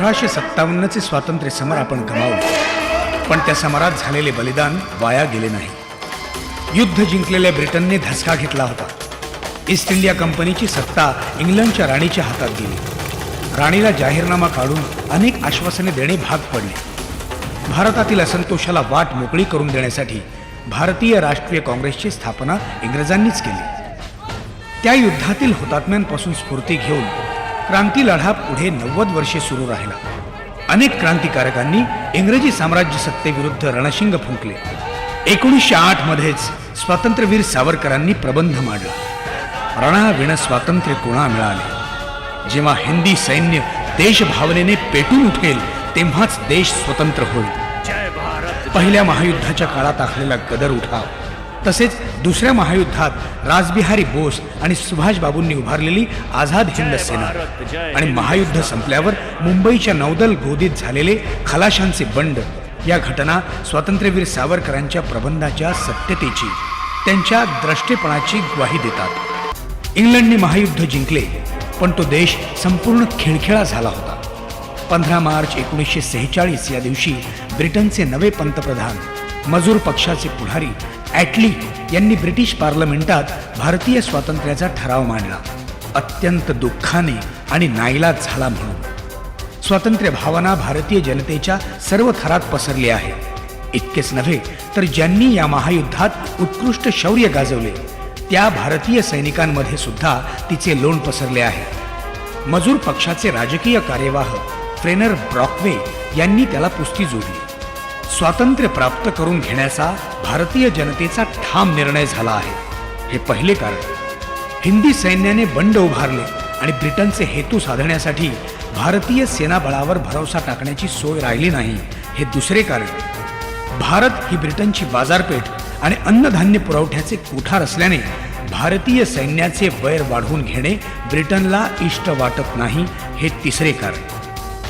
1857 चे स्वातंत्र्य समर आपण गमावले, पण त्या समरात झालेले बलिदान वाया गेले नाही. युद्ध जिंकलेल्या ब्रिटनने धसका घेतला होता. ईस्ट इंडिया कंपनीची सत्ता इंग्लंडच्या राणीच्या हातात गेली. राणीला जाहीरनामा काढून अनेक आश्वासने देणे भाग पडले. भारतातील असंतोषाला वाट मोकळी करून देण्यासाठी भारतीय राष्ट्रीय काँग्रेसची स्थापना इंग्रजांनीच केली. त्या युद्धातील हुतात्म्यांपासून स्फूर्ती घेऊन क्रांती लढा पुढे 90 वर्षे सुरू राहिला. अनेक क्रांतिकारकांनी इंग्रजी साम्राज्य सत्तेविरुद्ध रणशिंग फुंकले. 1908 मध्येच स्वातंत्र्यवीर सावरकरांनी प्रबंध मांडला. रणाविण स्वातंत्र्य कोणा मिळाले. जेव्हा हिंदी सैन्य देशभावनेने पेटून उठेल तेव्हाच देश स्वतंत्र होईल. पहिल्या महायुद्धाच्या काळात आखलेला गदर उठाव, तसेच दुसऱ्या महायुद्धात रासबिहारी बोस आणि सुभाषबाबूंनी उभारलेली आझाद हिंद सेना आणि महायुद्ध संपल्यावर मुंबईच्या नौदल गोदीत झालेले खलाशांचे बंड या घटना स्वातंत्र्यवीर सावरकरांच्या प्रबंधाच्या सत्यतेची, त्यांच्या द्रष्टेपणाची ग्वाही देतात. इंग्लंडने महायुद्ध जिंकले, पण तो देश संपूर्ण खिळखिळा झाला होता. 15 मार्च 1946 या दिवशी ब्रिटनचे नवे पंतप्रधान, मजूर पक्षाचे पुढारी ॲटली यांनी ब्रिटिश पार्लमेंटात भारतीय स्वातंत्र्याचा ठराव मांडला. अत्यंत दुःखाने आणि नाईलाज झाला म्हणून. स्वातंत्र्य भावना भारतीय जनतेच्या सर्व थरात पसरली आहे. इतकेच नव्हे तर ज्यांनी या महायुद्धात उत्कृष्ट शौर्य गाजवले त्या भारतीय सैनिकांमध्ये सुद्धा तिचे लोण पसरले आहे. मजूर पक्षाचे राजकीय कार्यवाह फ्रेनर ब्रॉकवे यांनी त्याला पुष्टी जोडली. स्वातंत्र्य प्राप्त करून घेण्याचा भारतीय जनतेचा ठाम निर्णय झाला आहे, हे पहिले कारण. हिंदी सैन्याने बंड उभारले आणि ब्रिटनचे हेतू साधण्यासाठी भारतीय सेनाबळावर भरोसा टाकण्याची सोय राहिली नाही, हे दुसरे कारण. भारत ही ब्रिटनची बाजारपेठ आणि अन्नधान्य पुरवठ्याचे कोठार असल्याने भारतीय सैन्याचे वैर वाढवून घेणे ब्रिटनला इष्ट वाटत नाही, हे तिसरे कारण.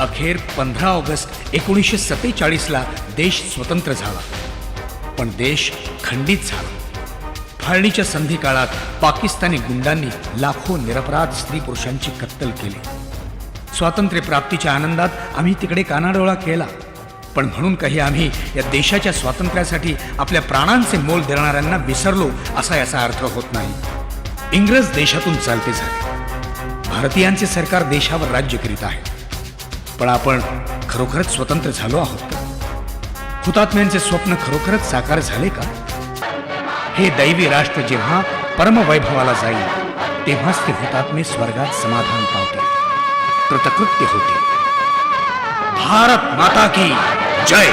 अखेर 15 ऑगस्ट 1947ला देश स्वतंत्र झाला, पण देश खंडित झाला. फाळणीच्या संधी काळात पाकिस्तानी गुंडांनी लाखो निरपराध स्त्री पुरुषांची कत्तल केली. स्वातंत्र्य प्राप्तीच्या आनंदात आम्ही तिकडे कानाडोळा केला, पण म्हणून काही आम्ही या देशाच्या स्वातंत्र्यासाठी आपल्या प्राणांचे मोल देणाऱ्यांना विसरलो असा याचा अर्थ होत नाही. इंग्रज देशातून चालते झाले, भारतीयांचे सरकार देशावर राज्य करीत आहे, पण आपण खरोखरच स्वतंत्र झालो आहोत का? हुतात्म्यांचे स्वप्न खरोखरच साकार झाले का? हे दैवी राष्ट्र जेव्हा परमवैभवाला जाईल तेव्हाच ते हुतात्मे स्वर्गात समाधान पावतील, कृतकृत्य होतील. भारत माता की जय.